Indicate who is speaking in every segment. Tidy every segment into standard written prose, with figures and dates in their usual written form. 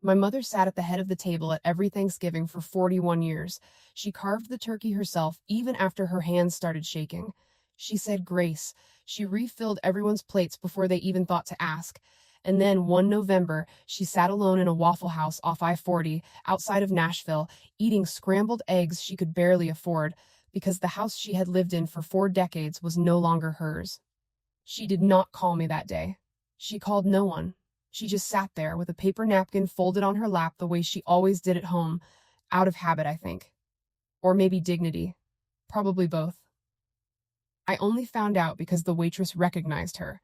Speaker 1: My mother sat at the head of the table at every Thanksgiving for 41 years. She carved the turkey herself, even after her hands started shaking. She said grace. She refilled everyone's plates before they even thought to ask. And then one November, she sat alone in a Waffle House off I-40 outside of Nashville, eating scrambled eggs she could barely afford because the house she had lived in for 4 decades was no longer hers. She did not call me that day. She called no one. She just sat there with a paper napkin folded on her lap the way she always did at home, out of habit, I think. Or maybe dignity. Probably both. I only found out because the waitress recognized her.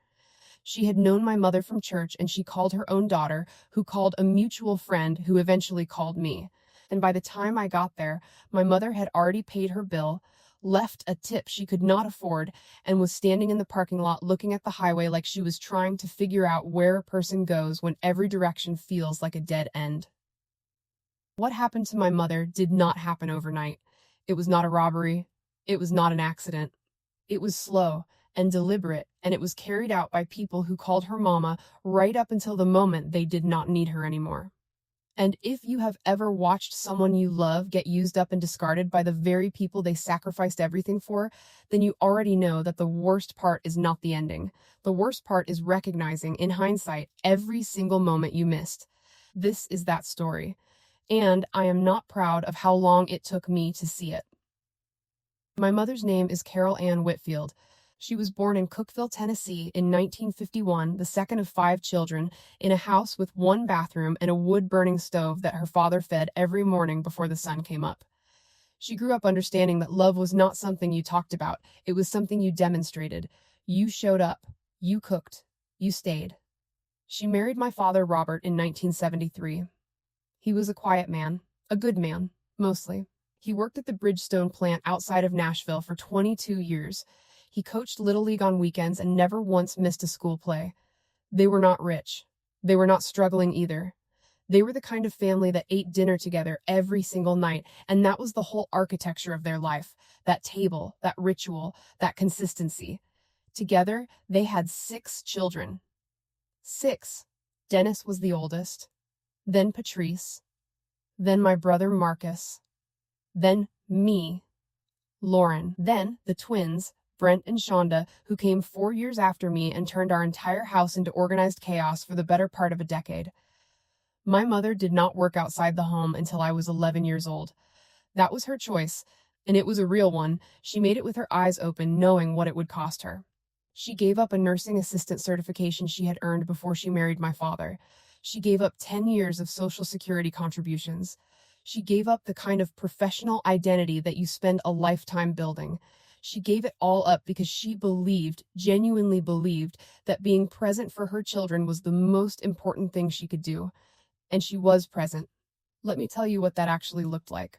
Speaker 1: She had known my mother from church, and she called her own daughter, who called a mutual friend who eventually called me. And by the time I got there, my mother had already paid her bill, left a tip she could not afford, and was standing in the parking lot looking at the highway like she was trying to figure out where a person goes when every direction feels like a dead end. What happened to my mother did not happen overnight. It was not a robbery. It was not an accident. It was slow and deliberate, and it was carried out by people who called her mama right up until the moment they did not need her anymore. And if you have ever watched someone you love get used up and discarded by the very people they sacrificed everything for, then you already know that the worst part is not the ending. The worst part is recognizing, in hindsight, every single moment you missed. This is that story, and I am not proud of how long it took me to see it. My mother's name is Ann Whitfield. She was born in Cookeville, Tennessee in 1951, the second of 5 children, in a house with 1 bathroom and a wood-burning stove that her father fed every morning before the sun came up. She grew up understanding that love was not something you talked about. It was something you demonstrated. You showed up. You cooked. You stayed. She married my father, Robert, in 1973. He was a quiet man, a good man, mostly. He worked at the Bridgestone plant outside of Nashville for 22 years. He coached Little League on weekends and never once missed a school play. They were not rich. They were not struggling either. They were the kind of family that ate dinner together every single night, and that was the whole architecture of their life. That table, that ritual, that consistency. Together, they had 6 children. 6. Dennis was the oldest. Then Patrice. Then my brother Marcus. Then me, Lauren. Then the twins, Brent and Shonda, who came 4 years after me and turned our entire house into organized chaos for the better part of a decade. My mother did not work outside the home until I was 11 years old. That was her choice, and it was a real one. She made it with her eyes open, knowing what it would cost her. She gave up a nursing assistant certification she had earned before she married my father. She gave up 10 years of Social Security contributions. She gave up the kind of professional identity that you spend a lifetime building. She gave it all up because she believed, genuinely believed, that being present for her children was the most important thing she could do. And she was present. Let me tell you what that actually looked like.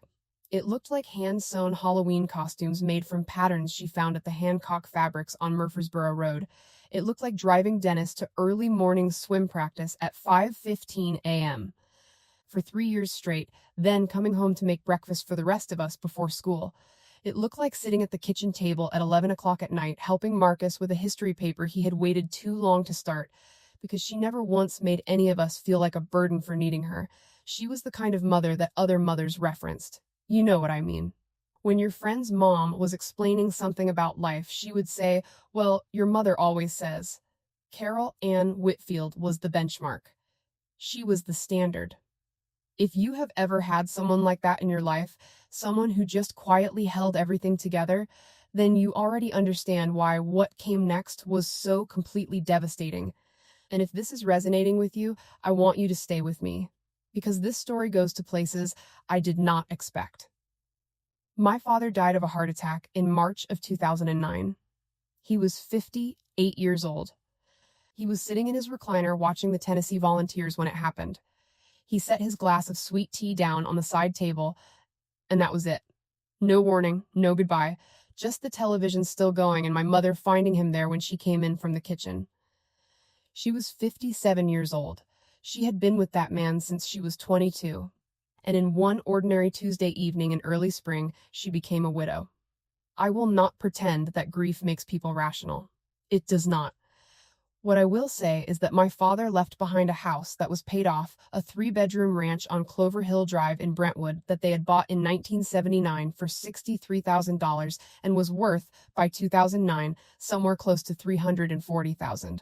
Speaker 1: It looked like hand-sewn Halloween costumes made from patterns she found at the Hancock Fabrics on Murfreesboro Road. It looked like driving Dennis to early morning swim practice at 5:15 a.m. for 3 years straight, then coming home to make breakfast for the rest of us before school. It looked like sitting at the kitchen table at 11 o'clock at night, helping Marcus with a history paper he had waited too long to start, because she never once made any of us feel like a burden for needing her. She was the kind of mother that other mothers referenced. You know what I mean. When your friend's mom was explaining something about life, she would say, "Well, your mother always says." Ann Whitfield was the benchmark. She was the standard. If you have ever had someone like that in your life, someone who just quietly held everything together, then you already understand why what came next was so completely devastating. And if this is resonating with you, I want you to stay with me, because this story goes to places I did not expect. My father died of a heart attack in March of 2009. He was 58 years old. He was sitting in his recliner watching the Tennessee Volunteers when it happened. He set his glass of sweet tea down on the side table, and that was it. No warning, no goodbye, just the television still going and my mother finding him there when she came in from the kitchen. She was 57 years old. She had been with that man since she was 22. And in one ordinary Tuesday evening in early spring, she became a widow. I will not pretend that grief makes people rational. It does not. What I will say is that my father left behind a house that was paid off, a 3-bedroom ranch on Clover Hill Drive in Brentwood that they had bought in 1979 for $63,000 and was worth, by 2009, somewhere close to $340,000.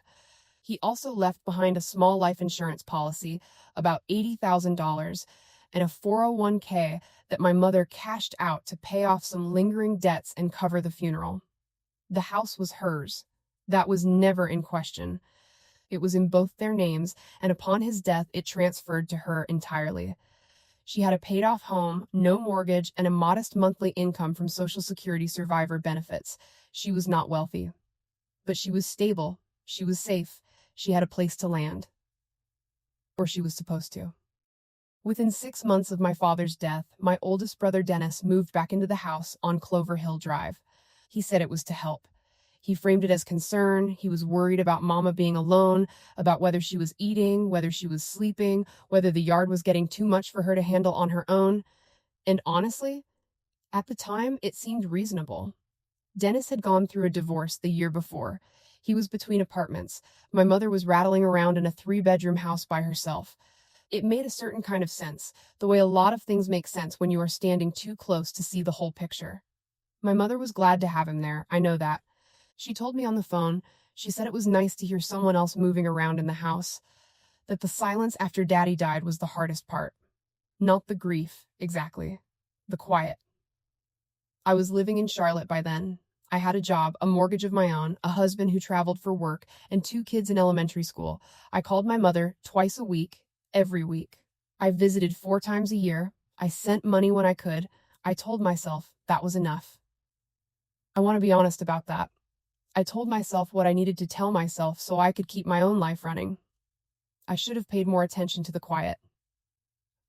Speaker 1: He also left behind a small life insurance policy, about $80,000, and a 401k that my mother cashed out to pay off some lingering debts and cover the funeral. The house was hers. That was never in question. It was in both their names, and upon his death, it transferred to her entirely. She had a paid-off home, no mortgage, and a modest monthly income from Social Security survivor benefits. She was not wealthy. But she was stable. She was safe. She had a place to land. Or she was supposed to. Within 6 months of my father's death, my oldest brother Dennis moved back into the house on Clover Hill Drive. He said it was to help. He framed it as concern. He was worried about Mama being alone, about whether she was eating, whether she was sleeping, whether the yard was getting too much for her to handle on her own. And honestly, at the time, it seemed reasonable. Dennis had gone through a divorce the year before. He was between apartments. My mother was rattling around in a 3-bedroom house by herself. It made a certain kind of sense, the way a lot of things make sense when you are standing too close to see the whole picture. My mother was glad to have him there, I know that. She told me on the phone, she said it was nice to hear someone else moving around in the house, that the silence after Daddy died was the hardest part. Not the grief, exactly. The quiet. I was living in Charlotte by then. I had a job, a mortgage of my own, a husband who traveled for work, and 2 kids in elementary school. I called my mother twice a week, every week. I visited 4 times a year. I sent money when I could. I told myself that was enough. I want to be honest about that. I told myself what I needed to tell myself so I could keep my own life running. I should have paid more attention to the quiet.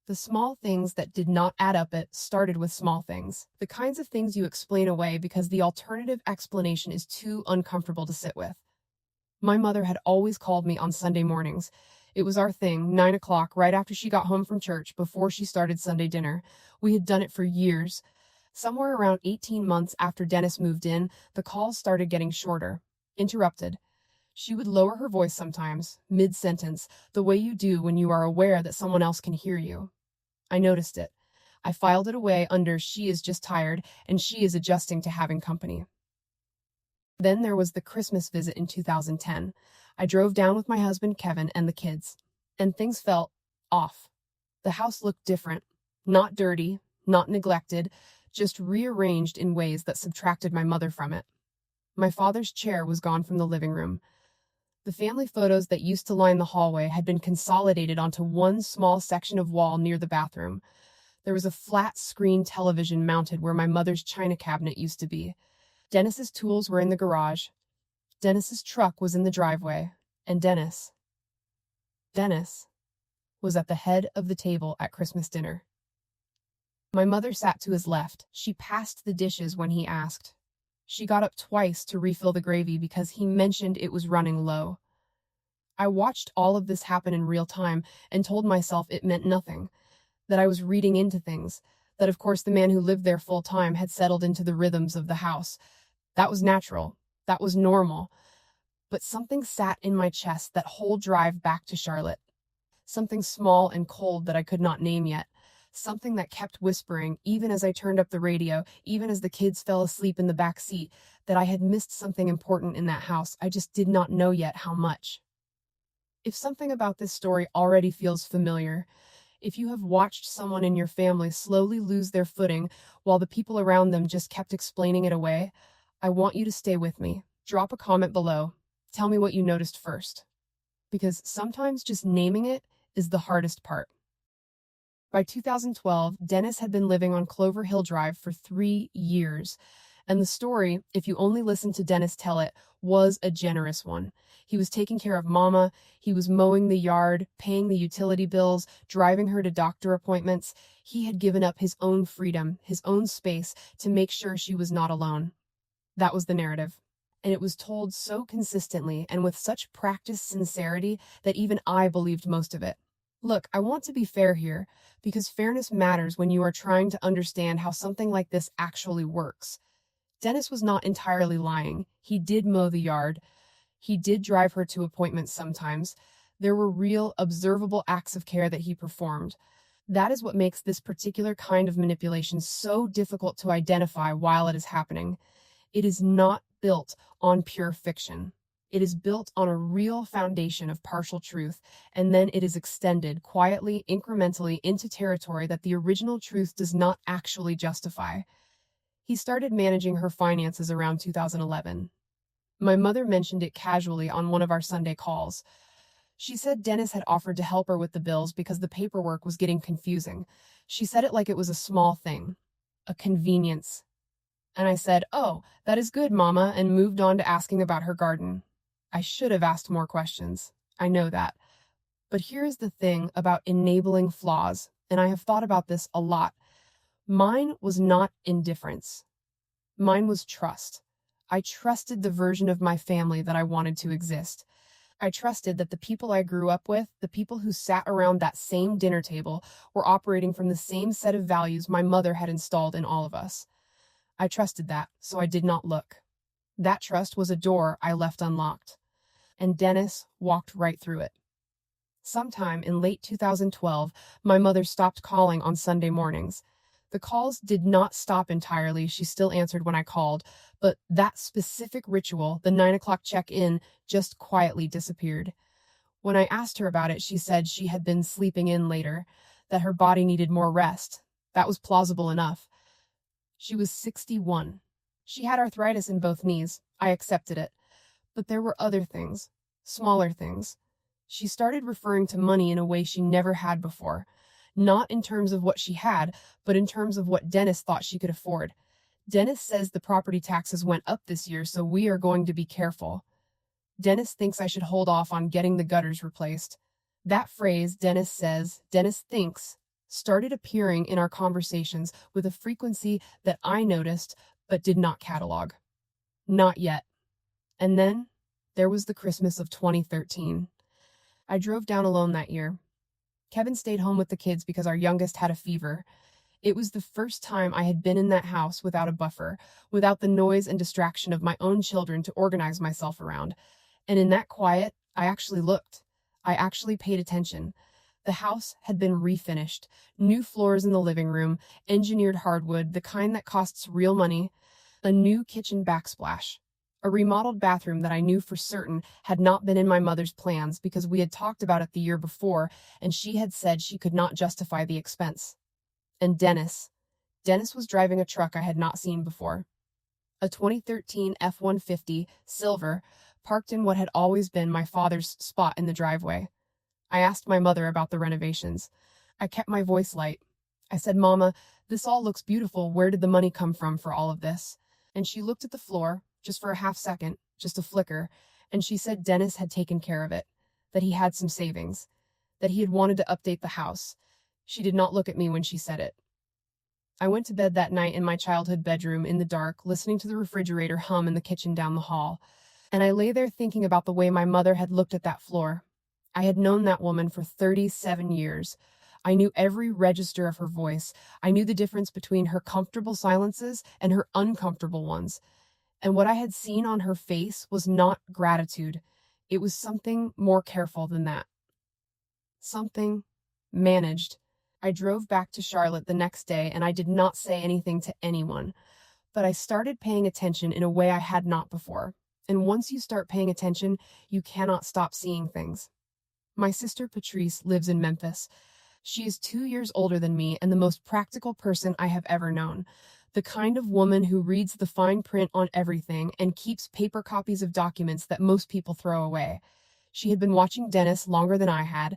Speaker 1: The small things that did not add up it started with small things. The kinds of things you explain away because the alternative explanation is too uncomfortable to sit with. My mother had always called me on Sunday mornings. It was our thing, 9 o'clock, right after she got home from church, before she started Sunday dinner. We had done it for years. Somewhere around 18 months after Dennis moved in, the calls started getting shorter, interrupted. She would lower her voice sometimes, mid-sentence, the way you do when you are aware that someone else can hear you. I noticed it. I filed it away under "she is just tired" and "she is adjusting to having company." Then there was the Christmas visit in 2010. I drove down with my husband Kevin and the kids, and things felt off. The house looked different, not dirty, not neglected, just rearranged in ways that subtracted my mother from it. My father's chair was gone from the living room. The family photos that used to line the hallway had been consolidated onto one small section of wall near the bathroom. There was a flat screen television mounted where my mother's china cabinet used to be. Dennis's tools were in the garage. Dennis's truck was in the driveway. And Dennis was at the head of the table at Christmas dinner. My mother sat to his left. She passed the dishes when he asked. She got up twice to refill the gravy because he mentioned it was running low. I watched all of this happen in real time and told myself it meant nothing, that I was reading into things, that of course the man who lived there full time had settled into the rhythms of the house. That was natural. That was normal. But something sat in my chest that whole drive back to Charlotte. Something small and cold that I could not name yet. Something that kept whispering, even as I turned up the radio, even as the kids fell asleep in the back seat, that I had missed something important in that house. I just did not know yet how much. If something about this story already feels familiar, if you have watched someone in your family slowly lose their footing while the people around them just kept explaining it away, I want you to stay with me. Drop a comment below. Tell me what you noticed first. Because sometimes just naming it is the hardest part. By 2012, Dennis had been living on Clover Hill Drive for 3 years, and the story, if you only listened to Dennis tell it, was a generous one. He was taking care of Mama, he was mowing the yard, paying the utility bills, driving her to doctor appointments. He had given up his own freedom, his own space, to make sure she was not alone. That was the narrative. And it was told so consistently and with such practiced sincerity that even I believed most of it. Look, I want to be fair here, because fairness matters when you are trying to understand how something like this actually works. Dennis was not entirely lying. He did mow the yard. He did drive her to appointments sometimes. There were real, observable acts of care that he performed. That is what makes this particular kind of manipulation so difficult to identify while it is happening. It is not built on pure fiction. It is built on a real foundation of partial truth, and then it is extended quietly, incrementally into territory that the original truth does not actually justify. He started managing her finances around 2011. My mother mentioned it casually on one of our Sunday calls. She said Dennis had offered to help her with the bills because the paperwork was getting confusing. She said it like it was a small thing, a convenience. And I said, "Oh, that is good, Mama," and moved on to asking about her garden. I should have asked more questions. I know that. But here is the thing about enabling flaws, and I have thought about this a lot. Mine was not indifference. Mine was trust. I trusted the version of my family that I wanted to exist. I trusted that the people I grew up with, the people who sat around that same dinner table, were operating from the same set of values my mother had installed in all of us. I trusted that, so I did not look. That trust was a door I left unlocked. And Dennis walked right through it. Sometime in late 2012, my mother stopped calling on Sunday mornings. The calls did not stop entirely. She still answered when I called, but that specific ritual, the 9 o'clock check-in, just quietly disappeared. When I asked her about it, she said she had been sleeping in later, that her body needed more rest. That was plausible enough. She was 61. She had arthritis in both knees. I accepted it. But there were other things, smaller things. She started referring to money in a way she never had before. Not in terms of what she had, but in terms of what Dennis thought she could afford. Dennis says the property taxes went up this year, so we are going to be careful. Dennis thinks I should hold off on getting the gutters replaced. That phrase, Dennis says, Dennis thinks, started appearing in our conversations with a frequency that I noticed but did not catalog. Not yet. And then there was the Christmas of 2013. I drove down alone that year. Kevin stayed home with the kids because our youngest had a fever. It was the first time I had been in that house without a buffer, without the noise and distraction of my own children to organize myself around. And in that quiet, I actually looked. I actually paid attention. The house had been refinished, new floors in the living room, engineered hardwood, the kind that costs real money, a new kitchen backsplash, a remodeled bathroom that I knew for certain had not been in my mother's plans because we had talked about it the year before and she had said she could not justify the expense. And Dennis was driving a truck I had not seen before. A 2013 F-150, silver, parked in what had always been my father's spot in the driveway. I asked my mother about the renovations. I kept my voice light. I said, "Mama, this all looks beautiful. Where did the money come from for all of this?" And she looked at the floor, just for a half second, just a flicker, and she said Dennis had taken care of it, that he had some savings, that he had wanted to update the house. She did not look at me when she said it. I went to bed that night in my childhood bedroom in the dark, listening to the refrigerator hum in the kitchen down the hall. And I lay there thinking about the way my mother had looked at that floor. I had known that woman for 37 years. I knew every register of her voice. I knew the difference between her comfortable silences and her uncomfortable ones. And what I had seen on her face was not gratitude. It was something more careful than that. Something managed. I drove back to Charlotte the next day and I did not say anything to anyone. But I started paying attention in a way I had not before. And once you start paying attention, you cannot stop seeing things. My sister Patrice lives in Memphis. She is 2 years older than me and the most practical person I have ever known. The kind of woman who reads the fine print on everything and keeps paper copies of documents that most people throw away. She had been watching Dennis longer than I had.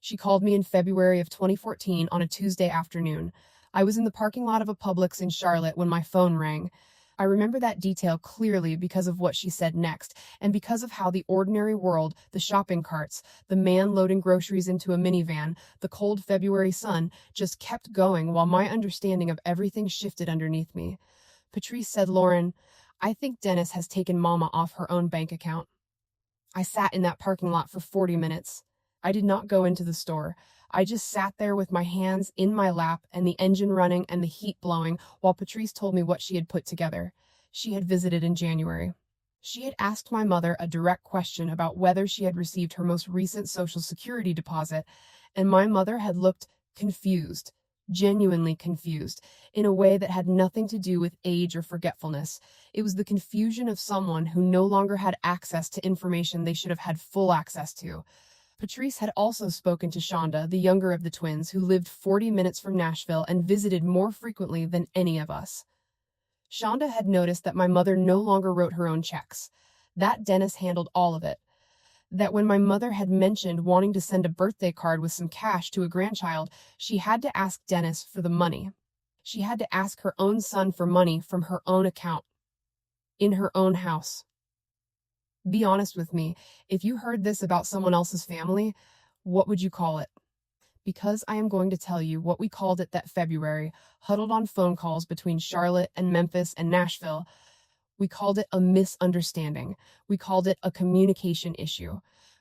Speaker 1: She called me in February of 2014 on a Tuesday afternoon. I was in the parking lot of a Publix in Charlotte when my phone rang. I remember that detail clearly because of what she said next, and because of how the ordinary world, the shopping carts, the man loading groceries into a minivan, the cold February sun, just kept going while my understanding of everything shifted underneath me. Patrice said, "Lauren, I think Dennis has taken Mama off her own bank account." I sat in that parking lot for 40 minutes. I did not go into the store. I just sat there with my hands in my lap and the engine running and the heat blowing while Patrice told me what she had put together. She had visited in January. She had asked my mother a direct question about whether she had received her most recent Social Security deposit, and my mother had looked confused, genuinely confused, in a way that had nothing to do with age or forgetfulness. It was the confusion of someone who no longer had access to information they should have had full access to. Patrice had also spoken to Shonda, the younger of the twins, who lived 40 minutes from Nashville and visited more frequently than any of us. Shonda had noticed that my mother no longer wrote her own checks, that Dennis handled all of it, that when my mother had mentioned wanting to send a birthday card with some cash to a grandchild, she had to ask Dennis for the money. She had to ask her own son for money from her own account, in her own house. Be honest with me, if you heard this about someone else's family, what would you call it? Because I am going to tell you what we called it that February, huddled on phone calls between Charlotte and Memphis and Nashville. We called it a misunderstanding. We called it a communication issue.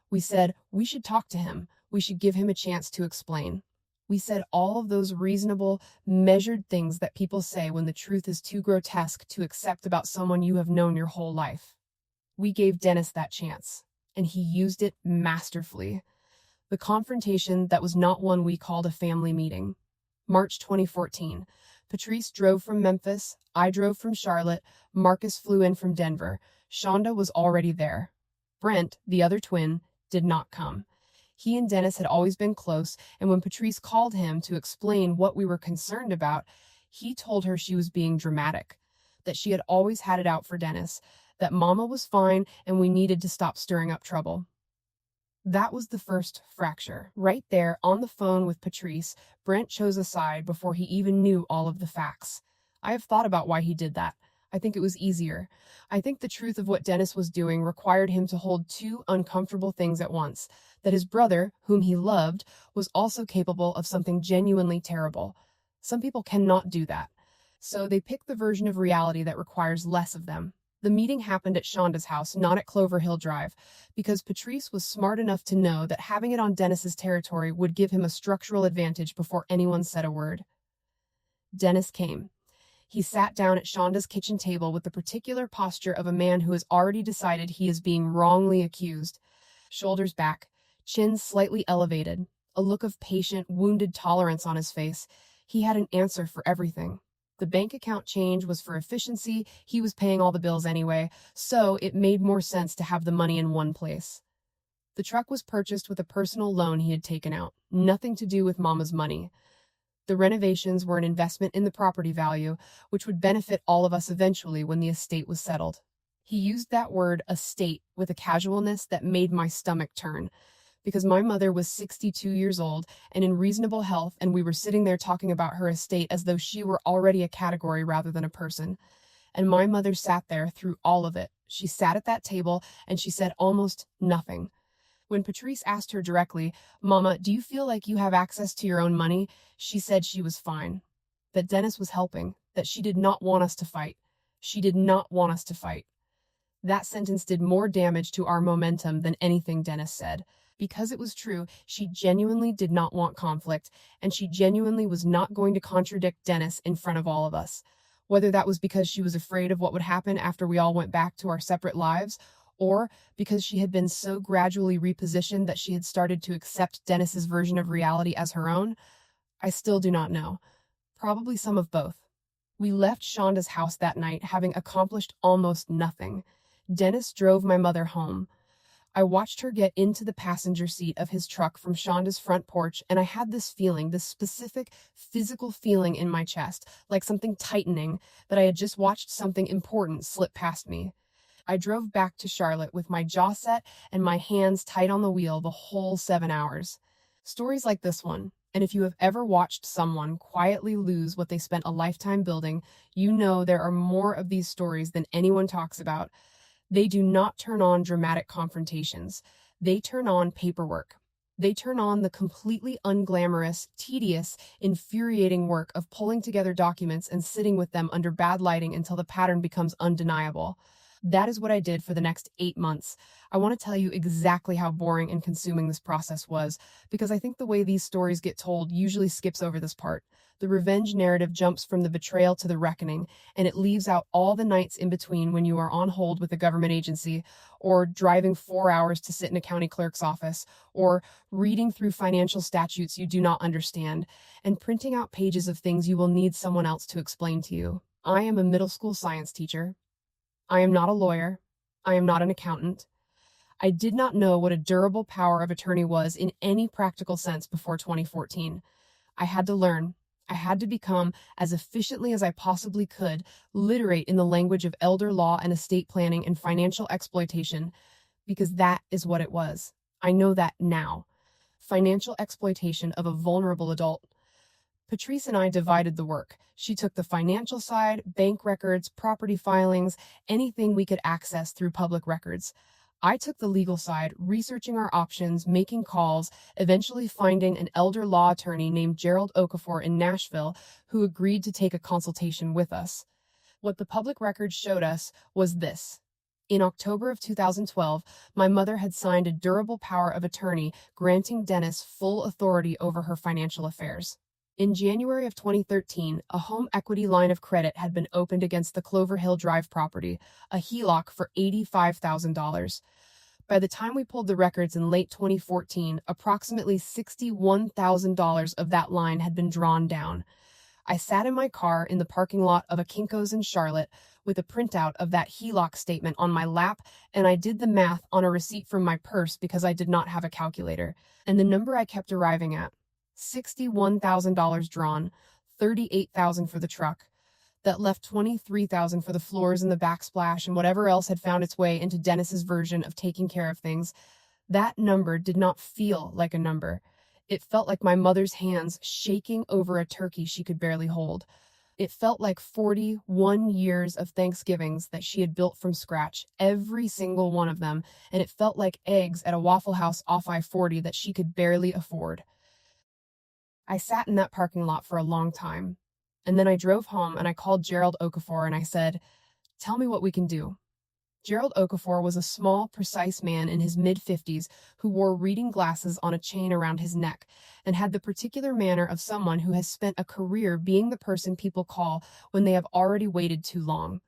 Speaker 1: We said, we should talk to him. We should give him a chance to explain. We said all of those reasonable, measured things that people say when the truth is too grotesque to accept about someone you have known your whole life. We gave Dennis that chance, and he used it masterfully. The confrontation that was not one we called a family meeting. March 2014. Patrice drove from Memphis. I drove from Charlotte. Marcus flew in from Denver. Shonda was already there. Brent, the other twin, did not come. He and Dennis had always been close, and when Patrice called him to explain what we were concerned about, he told her she was being dramatic, that she had always had it out for Dennis, that Mama was fine and we needed to stop stirring up trouble. That was the first fracture. Right there, on the phone with Patrice, Brent chose a side before he even knew all of the facts. I have thought about why he did that. I think it was easier. I think the truth of what Dennis was doing required him to hold two uncomfortable things at once, that his brother, whom he loved, was also capable of something genuinely terrible. Some people cannot do that. So they pick the version of reality that requires less of them. The meeting happened at Shonda's house, not at Clover Hill Drive, because Patrice was smart enough to know that having it on Dennis's territory would give him a structural advantage before anyone said a word. Dennis came. He sat down at Shonda's kitchen table with the particular posture of a man who has already decided he is being wrongly accused. Shoulders back, chin slightly elevated, a look of patient, wounded tolerance on his face. He had an answer for everything. The bank account change was for efficiency. He was paying all the bills anyway, so it made more sense to have the money in one place. The truck was purchased with a personal loan he had taken out, nothing to do with Mama's money. The renovations were an investment in the property value, which would benefit all of us eventually when the estate was settled. He used that word, estate, with a casualness that made my stomach turn, because my mother was 62 years old and in reasonable health, and we were sitting there talking about her estate as though she were already a category rather than a person. And my mother sat there through all of it. She sat at that table and she said almost nothing. When Patrice asked her directly, "Mama, do you feel like you have access to your own money?" she said she was fine, that Dennis was helping, that she did not want us to fight. She did not want us to fight. That sentence did more damage to our momentum than anything Dennis said. Because it was true, she genuinely did not want conflict, and she genuinely was not going to contradict Dennis in front of all of us. Whether that was because she was afraid of what would happen after we all went back to our separate lives, or because she had been so gradually repositioned that she had started to accept Dennis's version of reality as her own, I still do not know. Probably some of both. We left Shonda's house that night, having accomplished almost nothing. Dennis drove my mother home. I watched her get into the passenger seat of his truck from Shonda's front porch, and I had this feeling, this specific physical feeling in my chest, like something tightening, that I had just watched something important slip past me. I drove back to Charlotte with my jaw set and my hands tight on the wheel the whole 7 hours. Stories like this one, and if you have ever watched someone quietly lose what they spent a lifetime building, you know there are more of these stories than anyone talks about. They do not turn on dramatic confrontations. They turn on paperwork. They turn on the completely unglamorous, tedious, infuriating work of pulling together documents and sitting with them under bad lighting until the pattern becomes undeniable. That is what I did for the next 8 months. I want to tell you exactly how boring and consuming this process was, because I think the way these stories get told usually skips over this part. The revenge narrative jumps from the betrayal to the reckoning, and it leaves out all the nights in between when you are on hold with a government agency, or driving 4 hours to sit in a county clerk's office, or reading through financial statutes you do not understand, and printing out pages of things you will need someone else to explain to you. I am a middle school science teacher. I am not a lawyer. I am not an accountant. I did not know what a durable power of attorney was in any practical sense before 2014. I had to learn. I had to become, as efficiently as I possibly could, literate in the language of elder law and estate planning and financial exploitation, because that is what it was. I know that now. Financial exploitation of a vulnerable adult. Patrice and I divided the work. She took the financial side, bank records, property filings, anything we could access through public records. I took the legal side, researching our options, making calls, eventually finding an elder law attorney named Gerald Okafor in Nashville who agreed to take a consultation with us. What the public records showed us was this. In October of 2012, my mother had signed a durable power of attorney granting Dennis full authority over her financial affairs. In January of 2013, a home equity line of credit had been opened against the Clover Hill Drive property, a HELOC for $85,000. By the time we pulled the records in late 2014, approximately $61,000 of that line had been drawn down. I sat in my car in the parking lot of a Kinko's in Charlotte with a printout of that HELOC statement on my lap, and I did the math on a receipt from my purse because I did not have a calculator. And the number I kept arriving at, $61,000 drawn, $38,000 for the truck. That left $23,000 for the floors and the backsplash and whatever else had found its way into Dennis's version of taking care of things. That number did not feel like a number. It felt like my mother's hands shaking over a turkey she could barely hold. It felt like 41 years of Thanksgivings that she had built from scratch, every single one of them, and it felt like eggs at a Waffle House off I-40 that she could barely afford. I sat in that parking lot for a long time, and then I drove home and I called Gerald Okafor and I said, "Tell me what we can do." Gerald Okafor was a small, precise man in his mid-50s who wore reading glasses on a chain around his neck and had the particular manner of someone who has spent a career being the person people call when they have already waited too long.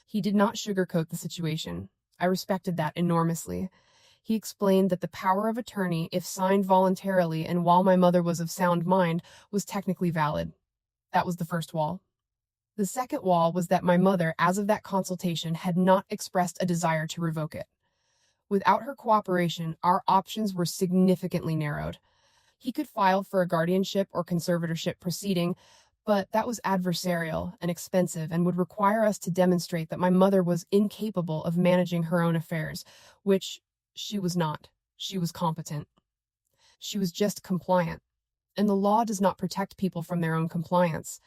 Speaker 1: He did not sugarcoat the situation. I respected that enormously. He explained that the power of attorney, if signed voluntarily and while my mother was of sound mind, was technically valid. That was the first wall. The second wall was that my mother, as of that consultation, had not expressed a desire to revoke it. Without her cooperation, our options were significantly narrowed. He could file for a guardianship or conservatorship proceeding, but that was adversarial and expensive and would require us to demonstrate that my mother was incapable of managing her own affairs, which she was not. She was competent. She was just compliant. And the law does not protect people from their own compliance.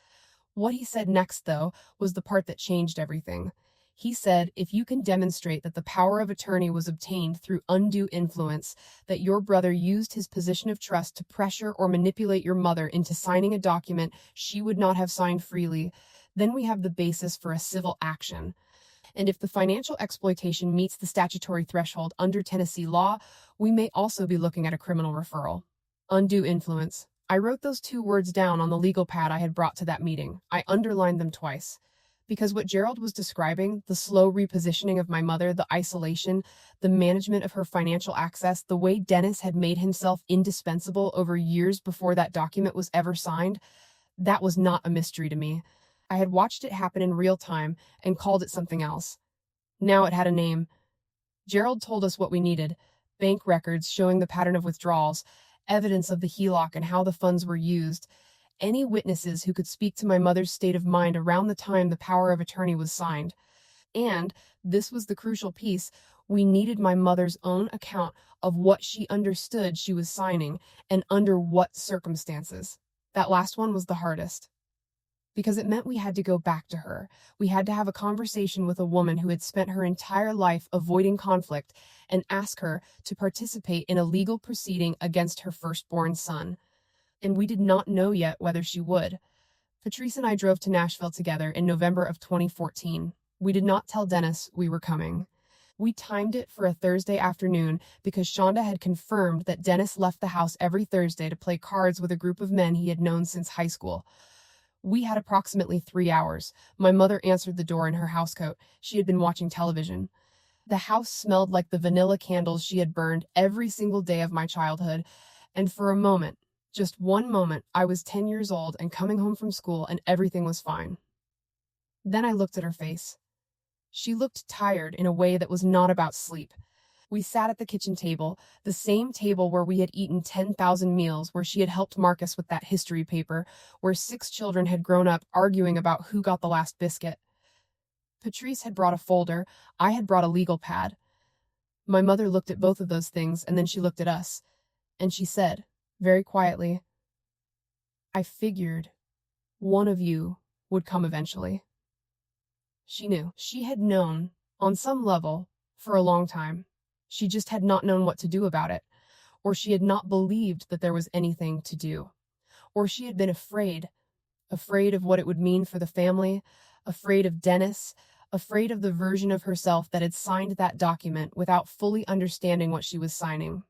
Speaker 1: What he said next, though, was the part that changed everything. He said, if you can demonstrate that the power of attorney was obtained through undue influence, that your brother used his position of trust to pressure or manipulate your mother into signing a document she would not have signed freely, then we have the basis for a civil action. And if the financial exploitation meets the statutory threshold under Tennessee law, we may also be looking at a criminal referral. Undue influence. I wrote those two words down on the legal pad I had brought to that meeting. I underlined them twice. Because what Gerald was describing, the slow repositioning of my mother, the isolation, the management of her financial access, the way Dennis had made himself indispensable over years before that document was ever signed, that was not a mystery to me. I had watched it happen in real time and called it something else. Now it had a name. Gerald told us what we needed: bank records showing the pattern of withdrawals, evidence of the HELOC and how the funds were used, any witnesses who could speak to my mother's state of mind around the time the power of attorney was signed. And, this was the crucial piece, we needed my mother's own account of what she understood she was signing and under what circumstances. That last one was the hardest, because it meant we had to go back to her. We had to have a conversation with a woman who had spent her entire life avoiding conflict and ask her to participate in a legal proceeding against her firstborn son. And we did not know yet whether she would. Patrice and I drove to Nashville together in November of 2014. We did not tell Dennis we were coming. We timed it for a Thursday afternoon because Shonda had confirmed that Dennis left the house every Thursday to play cards with a group of men he had known since high school. We had approximately 3 hours. My mother answered the door in her housecoat. She had been watching television. The house smelled like the vanilla candles she had burned every single day of my childhood, and for a moment, just one moment, I was 10 years old and coming home from school and everything was fine. Then I looked at her face. She looked tired in a way that was not about sleep. We sat at the kitchen table, the same table where we had eaten 10,000 meals, where she had helped Marcus with that history paper, where 6 children had grown up arguing about who got the last biscuit. Patrice had brought a folder, I had brought a legal pad. My mother looked at both of those things, and then she looked at us, and she said, very quietly, "I figured one of you would come eventually." She knew. She had known, on some level, for a long time. She just had not known what to do about it, or she had not believed that there was anything to do, or she had been afraid of what it would mean for the family, afraid of Dennis, afraid of the version of herself that had signed that document without fully understanding what she was signing.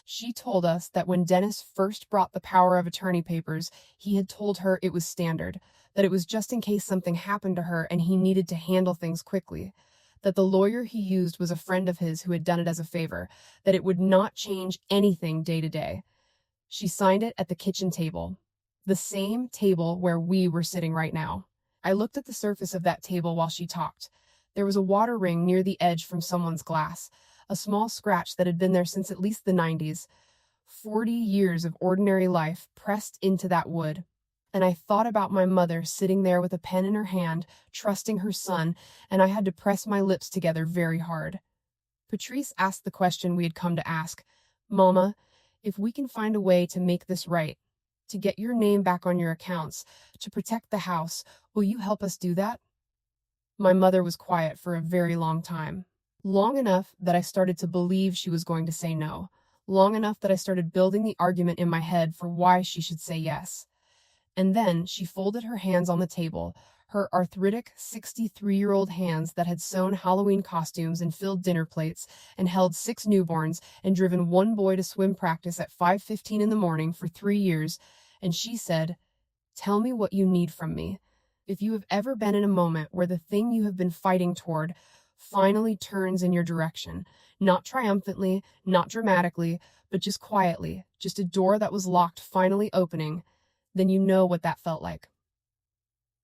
Speaker 1: She told us that when Dennis first brought the power of attorney papers, he had told her it was standard, that it was just in case something happened to her and he needed to handle things quickly, that the lawyer he used was a friend of his who had done it as a favor, that it would not change anything day to day. She signed it at the kitchen table, the same table where we were sitting right now. I looked at the surface of that table while she talked. There was a water ring near the edge from someone's glass, a small scratch that had been there since at least the 90s. 40 years of ordinary life pressed into that wood. And I thought about my mother sitting there with a pen in her hand, trusting her son, and I had to press my lips together very hard. Patrice asked the question we had come to ask. "Mama, if we can find a way to make this right, to get your name back on your accounts, to protect the house, will you help us do that?" My mother was quiet for a very long time. Long enough that I started to believe she was going to say no. Long enough that I started building the argument in my head for why she should say yes. And then she folded her hands on the table, her arthritic 63-year-old hands that had sewn Halloween costumes and filled dinner plates and held 6 newborns and driven one boy to swim practice at 5:15 in the morning for 3 years, and she said, "Tell me what you need from me. If you have ever been in a moment where the thing you have been fighting toward finally turns in your direction, not triumphantly, not dramatically, but just quietly, just a door that was locked finally opening, then you know what that felt like."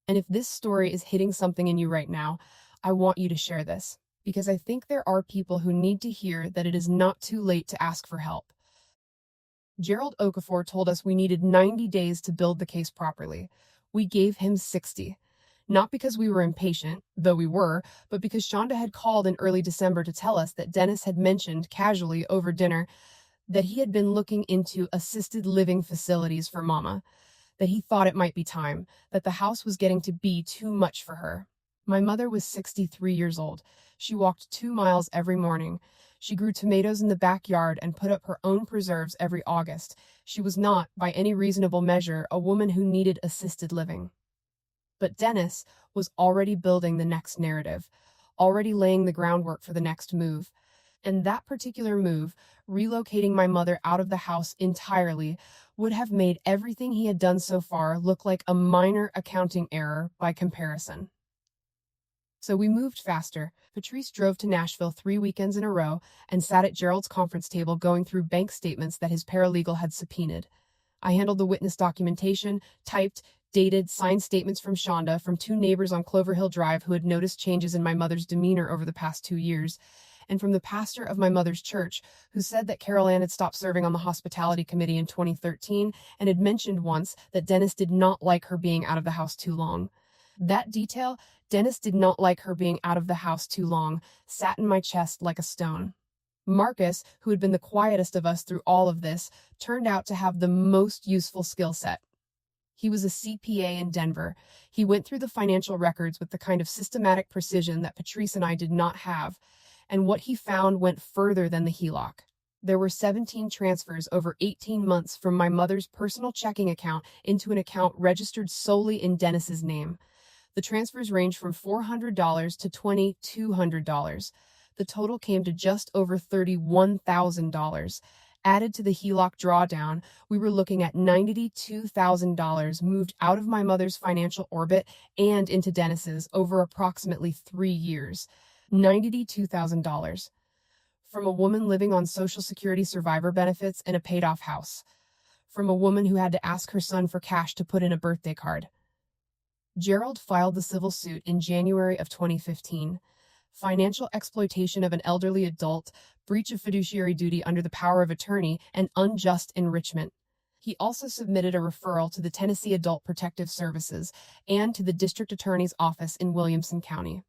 Speaker 1: And if this story is hitting something in you right now, I want you to share this, because I think there are people who need to hear that it is not too late to ask for help. Gerald Okafor told us we needed 90 days to build the case properly. We gave him 60. Not because we were impatient, though we were, but because Shonda had called in early December to tell us that Dennis had mentioned casually over dinner that he had been looking into assisted living facilities for Mama, that he thought it might be time, that the house was getting to be too much for her. My mother was 63 years old. She walked 2 miles every morning. She grew tomatoes in the backyard and put up her own preserves every August. She was not, by any reasonable measure, a woman who needed assisted living. But Dennis was already building the next narrative, already laying the groundwork for the next move. And that particular move, relocating my mother out of the house entirely, would have made everything he had done so far look like a minor accounting error by comparison. So we moved faster. Patrice drove to Nashville 3 weekends in a row and sat at Gerald's conference table going through bank statements that his paralegal had subpoenaed. I handled the witness documentation, typed, dated, signed statements from Shonda, from 2 neighbors on Clover Hill Drive who had noticed changes in my mother's demeanor over the past 2 years, and from the pastor of my mother's church, who said that Carol Ann had stopped serving on the hospitality committee in 2013 and had mentioned once that Dennis did not like her being out of the house too long. That detail, Dennis did not like her being out of the house too long, sat in my chest like a stone. Marcus, who had been the quietest of us through all of this, turned out to have the most useful skill set. He was a CPA in Denver. He went through the financial records with the kind of systematic precision that Patrice and I did not have, and what he found went further than the HELOC. There were 17 transfers over 18 months from my mother's personal checking account into an account registered solely in Dennis's name. The transfers ranged from $400 to $2,200. The total came to just over $31,000. Added to the HELOC drawdown, we were looking at $92,000 moved out of my mother's financial orbit and into Dennis's over approximately 3 years. $92,000. From a woman living on Social Security survivor benefits in a paid-off house. From a woman who had to ask her son for cash to put in a birthday card. Gerald filed the civil suit in January of 2015. Financial exploitation of an elderly adult, breach of fiduciary duty under the power of attorney, and unjust enrichment. He also submitted a referral to the Tennessee Adult Protective Services and to the district attorney's office in Williamson County.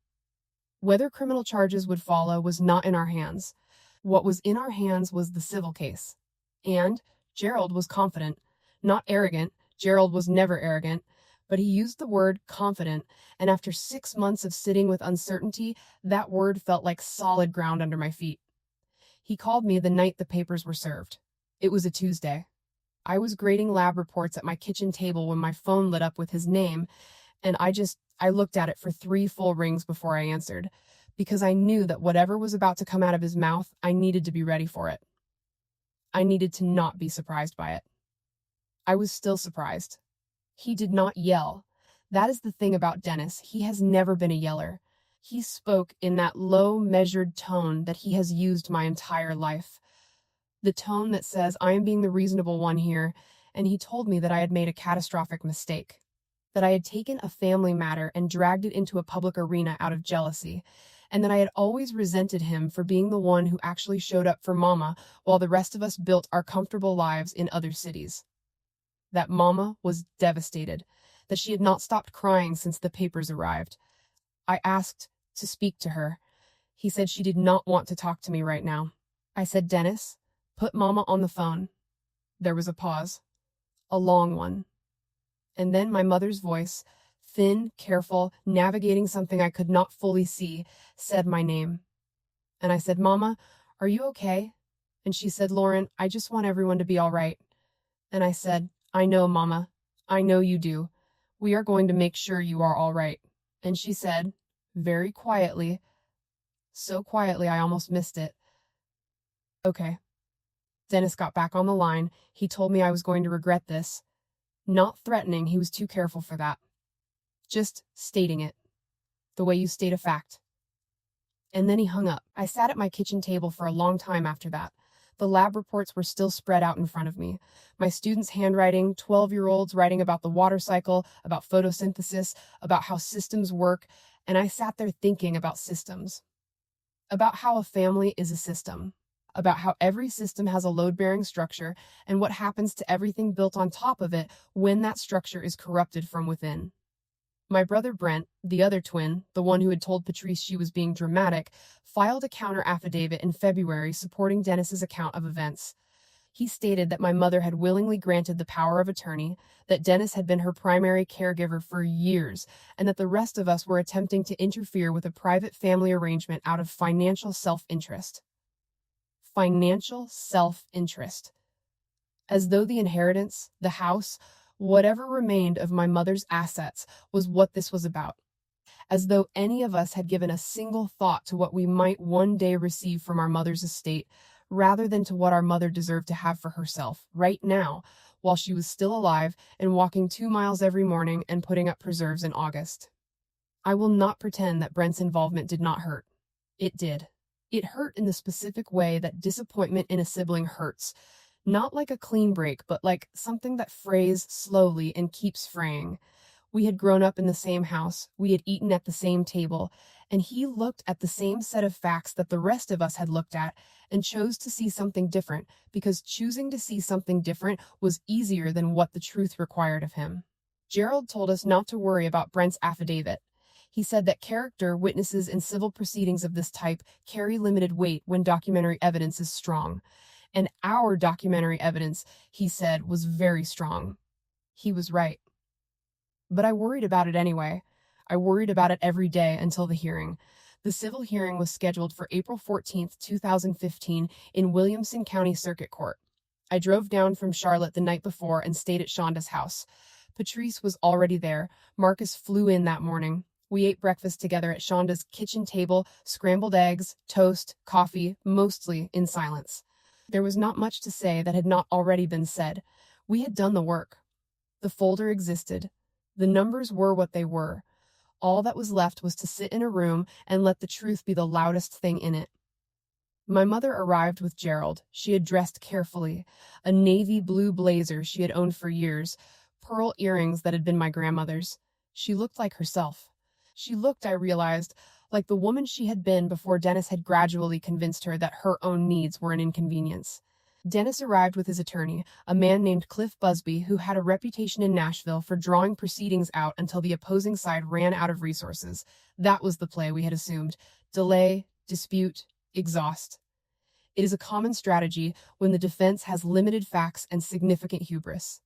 Speaker 1: Whether criminal charges would follow was not in our hands. What was in our hands was the civil case. And Gerald was confident. Not arrogant. Gerald was never arrogant. But he used the word confident, and after 6 months of sitting with uncertainty, that word felt like solid ground under my feet. He called me the night the papers were served. It was a Tuesday. I was grading lab reports at my kitchen table when my phone lit up with his name, and I looked at it for 3 full rings before I answered, because I knew that whatever was about to come out of his mouth, I needed to be ready for it. I needed to not be surprised by it. I was still surprised. He did not yell. That is the thing about Dennis. He has never been a yeller. He spoke in that low, measured tone that he has used my entire life. The tone that says, I am being the reasonable one here, and he told me that I had made a catastrophic mistake, that I had taken a family matter and dragged it into a public arena out of jealousy, and that I had always resented him for being the one who actually showed up for Mama while the rest of us built our comfortable lives in other cities. That Mama was devastated, that she had not stopped crying since the papers arrived. I asked to speak to her. He said she did not want to talk to me right now. I said, Dennis, put Mama on the phone. There was a pause, a long one. And then my mother's voice, thin, careful, navigating something I could not fully see, said my name. And I said, Mama, are you okay? And she said, Lauren, I just want everyone to be all right. And I said, I know, Mama. I know you do. We are going to make sure you are all right. And she said, very quietly, so quietly I almost missed it, okay. Dennis got back on the line. He told me I was going to regret this. Not threatening, he was too careful for that. Just stating it, the way you state a fact. And then he hung up. I sat at my kitchen table for a long time after that. The lab reports were still spread out in front of me. My students' handwriting, 12-year-olds writing about the water cycle, about photosynthesis, about how systems work, and I sat there thinking about systems. About how a family is a system. About how every system has a load-bearing structure and what happens to everything built on top of it when that structure is corrupted from within. My brother Brent, the other twin, the one who had told Patrice she was being dramatic, filed a counter affidavit in February supporting Dennis's account of events. He stated that my mother had willingly granted the power of attorney, that Dennis had been her primary caregiver for years, and that the rest of us were attempting to interfere with a private family arrangement out of financial self-interest. Financial self-interest. As though the inheritance, the house, whatever remained of my mother's assets was what this was about. As though any of us had given a single thought to what we might one day receive from our mother's estate, rather than to what our mother deserved to have for herself, right now, while she was still alive and walking 2 miles every morning and putting up preserves in August. I will not pretend that Brent's involvement did not hurt. It did. It hurt in the specific way that disappointment in a sibling hurts. Not like a clean break, but like something that frays slowly and keeps fraying. We had grown up in the same house, we had eaten at the same table, and he looked at the same set of facts that the rest of us had looked at and chose to see something different, because choosing to see something different was easier than what the truth required of him. Gerald told us not to worry about Brent's affidavit. He said that character witnesses in civil proceedings of this type carry limited weight when documentary evidence is strong. And our documentary evidence, he said, was very strong. He was right. But I worried about it anyway. I worried about it every day until the hearing. The civil hearing was scheduled for April 14th, 2015 in Williamson County Circuit Court. I drove down from Charlotte the night before and stayed at Shonda's house. Patrice was already there. Marcus flew in that morning. We ate breakfast together at Shonda's kitchen table, scrambled eggs, toast, coffee, mostly in silence. There was not much to say that had not already been said. We had done the work. The folder existed. The numbers were what they were. All that was left was to sit in a room and let the truth be the loudest thing in it. My mother arrived with Gerald. She had dressed carefully. A navy blue blazer she had owned for years, pearl earrings that had been my grandmother's. She looked like herself. She looked, I realized, like the woman she had been before Dennis had gradually convinced her that her own needs were an inconvenience. Dennis arrived with his attorney, a man named Cliff Busby, who had a reputation in Nashville for drawing proceedings out until the opposing side ran out of resources. That was the play we had assumed. Delay, dispute, exhaust. It is a common strategy when the defense has limited facts and significant hubris.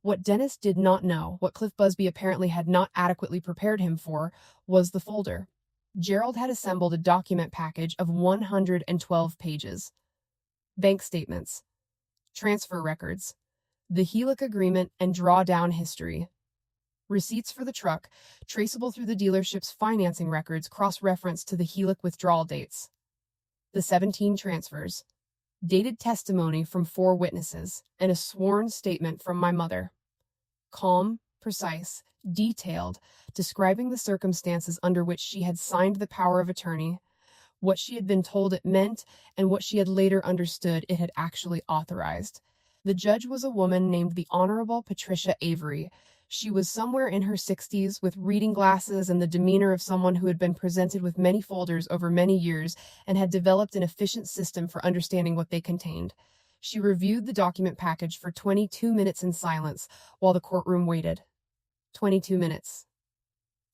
Speaker 1: What Dennis did not know, what Cliff Busby apparently had not adequately prepared him for, was the folder. Gerald had assembled a document package of 112 pages. Bank statements, transfer records, the HELOC agreement and drawdown history, receipts for the truck, traceable through the dealership's financing records, cross-referenced to the HELOC withdrawal dates, the 17 transfers, dated testimony from 4 witnesses, and a sworn statement from my mother. Calm, precise, detailed, describing the circumstances under which she had signed the power of attorney, what she had been told it meant, and what she had later understood it had actually authorized. The judge was a woman named the Honorable Patricia Avery. She was somewhere in her 60s, with reading glasses and the demeanor of someone who had been presented with many folders over many years and had developed an efficient system for understanding what they contained. She reviewed the document package for 22 minutes in silence while the courtroom waited. 22 minutes.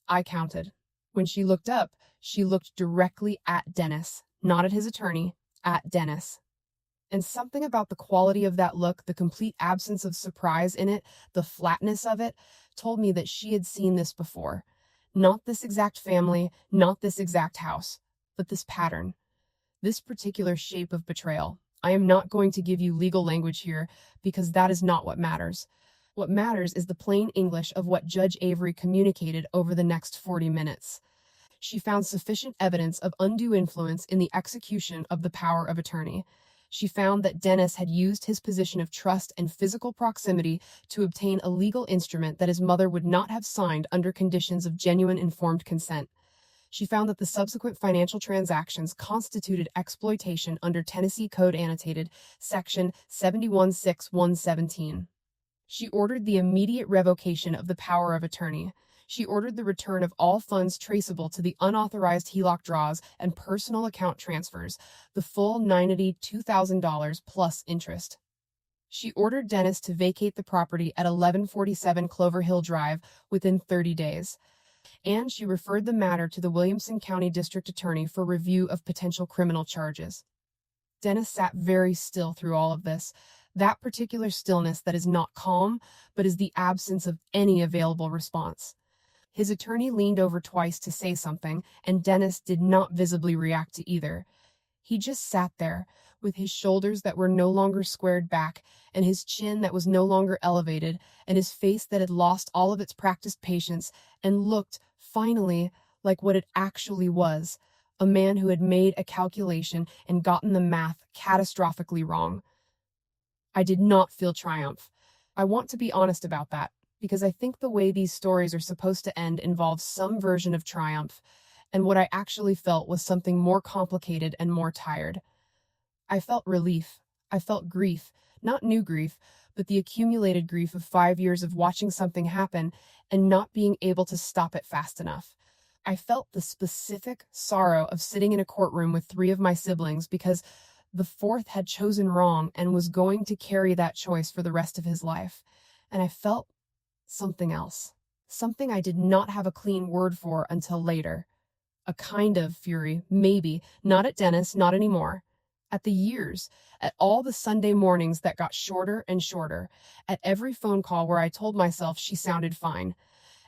Speaker 1: I counted. When she looked up, she looked directly at Dennis, not at his attorney, at Dennis. And something about the quality of that look, the complete absence of surprise in it, the flatness of it, told me that she had seen this before. Not this exact family, not this exact house, but this pattern, this particular shape of betrayal. I am not going to give you legal language here because that is not what matters. What matters is the plain English of what Judge Avery communicated over the next 40 minutes. She found sufficient evidence of undue influence in the execution of the power of attorney. She found that Dennis had used his position of trust and physical proximity to obtain a legal instrument that his mother would not have signed under conditions of genuine informed consent. She found that the subsequent financial transactions constituted exploitation under Tennessee Code Annotated, Section 716117. She ordered the immediate revocation of the power of attorney. She ordered the return of all funds traceable to the unauthorized HELOC draws and personal account transfers, the full $92,000 plus interest. She ordered Dennis to vacate the property at 1147 Clover Hill Drive within 30 days. And she referred the matter to the Williamson County District Attorney for review of potential criminal charges. Dennis sat very still through all of this, that particular stillness that is not calm, but is the absence of any available response. His attorney leaned over twice to say something, and Dennis did not visibly react to either. He just sat there, with his shoulders that were no longer squared back, and his chin that was no longer elevated, and his face that had lost all of its practiced patience, and looked, finally, like what it actually was, a man who had made a calculation and gotten the math catastrophically wrong. I did not feel triumph. I want to be honest about that, because I think the way these stories are supposed to end involves some version of triumph, and what I actually felt was something more complicated and more tired. I felt relief. I felt grief, not new grief, but the accumulated grief of 5 years of watching something happen and not being able to stop it fast enough. I felt the specific sorrow of sitting in a courtroom with 3 of my siblings because the 4th had chosen wrong and was going to carry that choice for the rest of his life. And I felt something else, something I did not have a clean word for until later. A kind of fury, maybe, not at Dennis, not anymore. At the years, at all the Sunday mornings that got shorter and shorter, at every phone call where I told myself she sounded fine,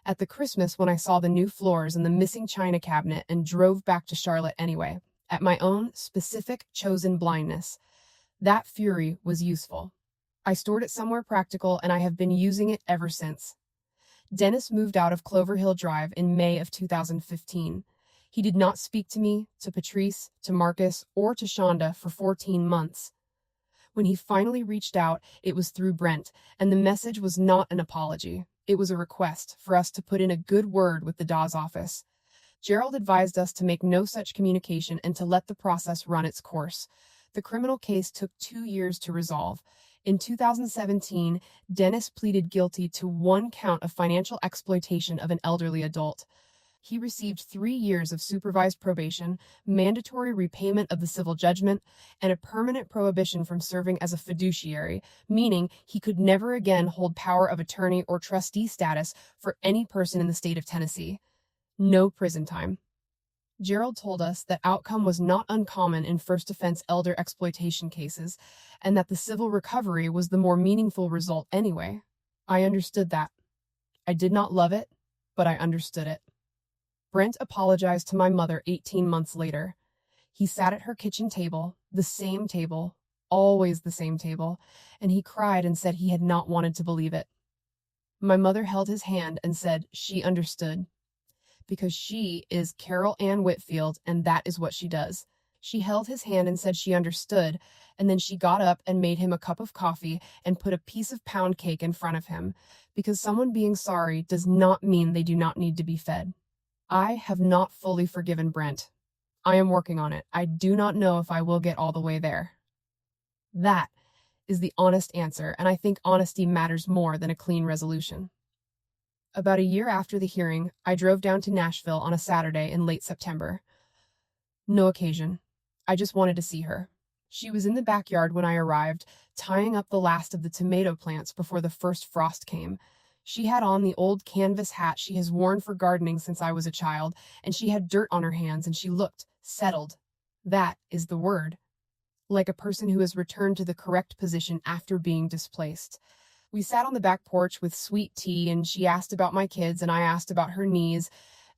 Speaker 1: at the Christmas when I saw the new floors and the missing china cabinet and drove back to Charlotte anyway, at my own specific chosen blindness. That fury was useful. I stored it somewhere practical, and I have been using it ever since. Dennis moved out of Clover Hill Drive in May of 2015. He did not speak to me, to Patrice, to Marcus, or to Shonda for 14 months. When he finally reached out, it was through Brent, and the message was not an apology. It was a request for us to put in a good word with the Dawes office. Gerald advised us to make no such communication and to let the process run its course. The criminal case took 2 years to resolve. In 2017, Dennis pleaded guilty to 1 count of financial exploitation of an elderly adult. He received 3 years of supervised probation, mandatory repayment of the civil judgment, and a permanent prohibition from serving as a fiduciary, meaning he could never again hold power of attorney or trustee status for any person in the state of Tennessee. No prison time. Gerald told us that outcome was not uncommon in first offense elder exploitation cases, and that the civil recovery was the more meaningful result anyway. I understood that. I did not love it, but I understood it. Brent apologized to my mother 18 months later. He sat at her kitchen table, the same table, always the same table, and he cried and said he had not wanted to believe it. My mother held his hand and said she understood, because she is Carol Ann Whitfield, and that is what she does. She held his hand and said she understood, and then she got up and made him a cup of coffee and put a piece of pound cake in front of him, because someone being sorry does not mean they do not need to be fed. I have not fully forgiven Brent. I am working on it. I do not know if I will get all the way there. That is the honest answer, and I think honesty matters more than a clean resolution. About a year after the hearing, I drove down to Nashville on a Saturday in late September. No occasion. I just wanted to see her. She was in the backyard when I arrived, tying up the last of the tomato plants before the first frost came. She had on the old canvas hat she has worn for gardening since I was a child, and she had dirt on her hands, and she looked settled. That is the word. Like a person who has returned to the correct position after being displaced. We sat on the back porch with sweet tea, and she asked about my kids, and I asked about her knees,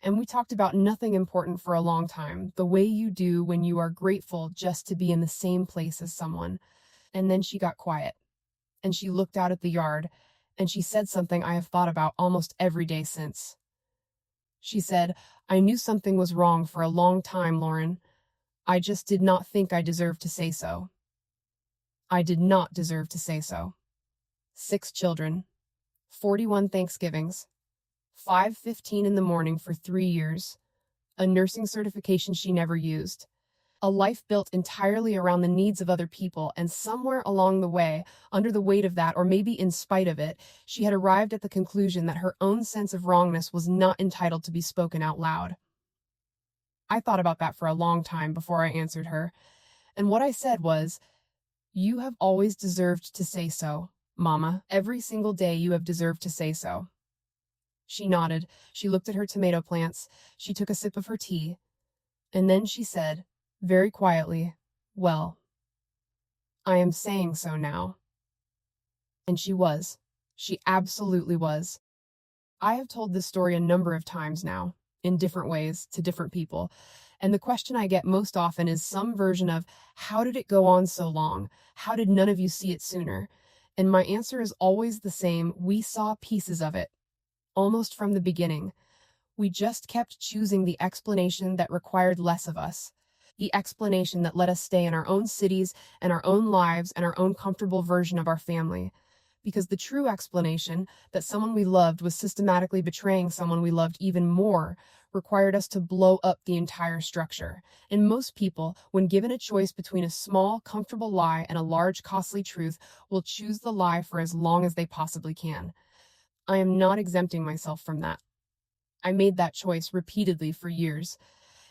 Speaker 1: and we talked about nothing important for a long time, the way you do when you are grateful just to be in the same place as someone. And then she got quiet, and she looked out at the yard, and she said something I have thought about almost every day since. She said, "I knew something was wrong for a long time, Lauren. I just did not think I deserved to say so." I did not deserve to say so. 6 children, 41 Thanksgivings, 5:15 in the morning for 3 years, a nursing certification she never used, a life built entirely around the needs of other people, and somewhere along the way, under the weight of that, or maybe in spite of it, she had arrived at the conclusion that her own sense of wrongness was not entitled to be spoken out loud. I thought about that for a long time before I answered her, and what I said was, "You have always deserved to say so, Mama. Every single day you have deserved to say so." She nodded. She looked at her tomato plants. She took a sip of her tea. And then she said, very quietly, "Well, I am saying so now." And she was. She absolutely was. I have told this story a number of times now, in different ways, to different people. And the question I get most often is some version of, how did it go on so long? How did none of you see it sooner? And my answer is always the same. We saw pieces of it, almost from the beginning. We just kept choosing the explanation that required less of us. The explanation that let us stay in our own cities and our own lives and our own comfortable version of our family. Because the true explanation that someone we loved was systematically betraying someone we loved even more required us to blow up the entire structure. And most people, when given a choice between a small, comfortable lie and a large, costly truth, will choose the lie for as long as they possibly can. I am not exempting myself from that. I made that choice repeatedly for years.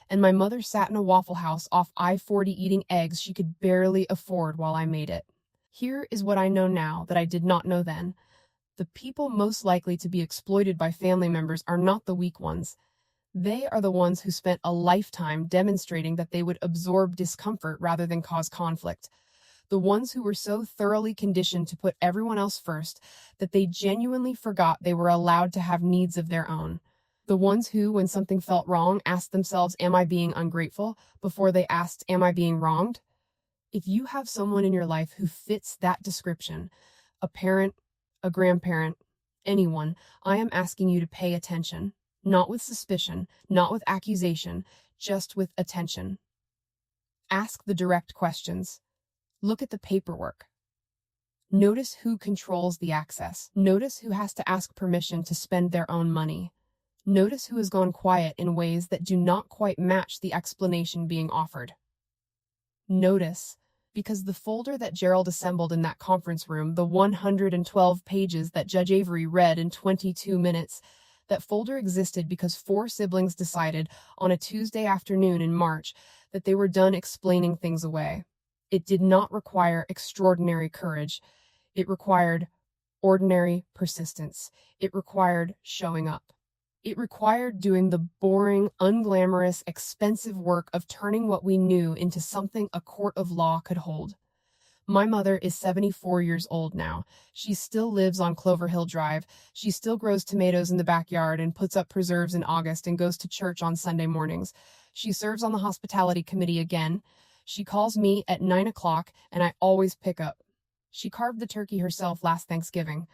Speaker 1: And my mother sat in a Waffle House off I-40 eating eggs she could barely afford while I made it. Here is what I know now that I did not know then. The people most likely to be exploited by family members are not the weak ones. They are the ones who spent a lifetime demonstrating that they would absorb discomfort rather than cause conflict. The ones who were so thoroughly conditioned to put everyone else first that they genuinely forgot they were allowed to have needs of their own. The ones who, when something felt wrong, asked themselves, "Am I being ungrateful?" before they asked, "Am I being wronged?" If you have someone in your life who fits that description, a parent, a grandparent, Anyone, I am asking you to pay attention. Not with suspicion, not with accusation, just with attention. Ask the direct questions. Look at the paperwork. Notice who controls the access. Notice who has to ask permission to spend their own money. Notice who has gone quiet in ways that do not quite match the explanation being offered. Notice, because the folder that Gerald assembled in that conference room, the 112 pages that Judge Avery read in 22 minutes, that folder existed because 4 siblings decided on a Tuesday afternoon in March that they were done explaining things away. It did not require extraordinary courage. It required ordinary persistence. It required showing up. It required doing the boring, unglamorous, expensive work of turning what we knew into something a court of law could hold. My mother is 74 years old now. She still lives on Clover Hill Drive. She still grows tomatoes in the backyard and puts up preserves in August and goes to church on Sunday mornings. She serves on the hospitality committee again. She calls me at 9 o'clock and I always pick up. She carved the turkey herself last Thanksgiving.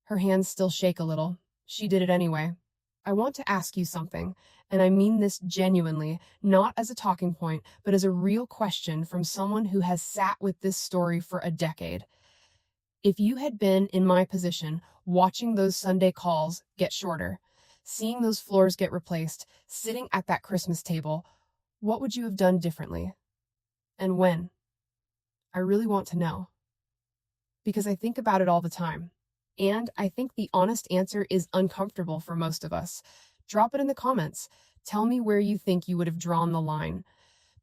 Speaker 1: Her hands still shake a little. She did it anyway. I want to ask you something, and I mean this genuinely, not as a talking point, but as a real question from someone who has sat with this story for a decade. If you had been in my position, watching those Sunday calls get shorter, seeing those floors get replaced, sitting at that Christmas table, what would you have done differently? And when? I really want to know. Because I think about it all the time. And I think the honest answer is uncomfortable for most of us. Drop it in the comments. Tell me where you think you would have drawn the line.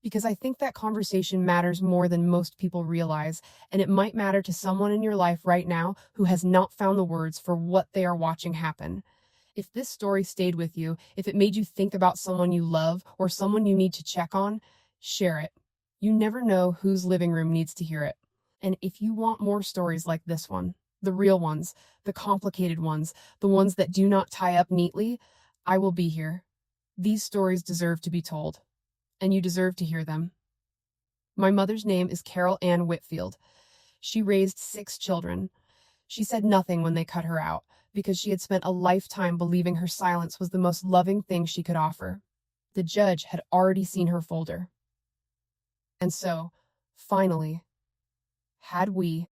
Speaker 1: Because I think that conversation matters more than most people realize, and it might matter to someone in your life right now who has not found the words for what they are watching happen. If this story stayed with you, if it made you think about someone you love or someone you need to check on, share it. You never know whose living room needs to hear it. And if you want more stories like this one, the real ones, the complicated ones, the ones that do not tie up neatly, I will be here. These stories deserve to be told, and you deserve to hear them. My mother's name is Ann Whitfield. She raised 6 children. She said nothing when they cut her out, because she had spent a lifetime believing her silence was the most loving thing she could offer. The judge had already seen her folder. And so, finally, had we,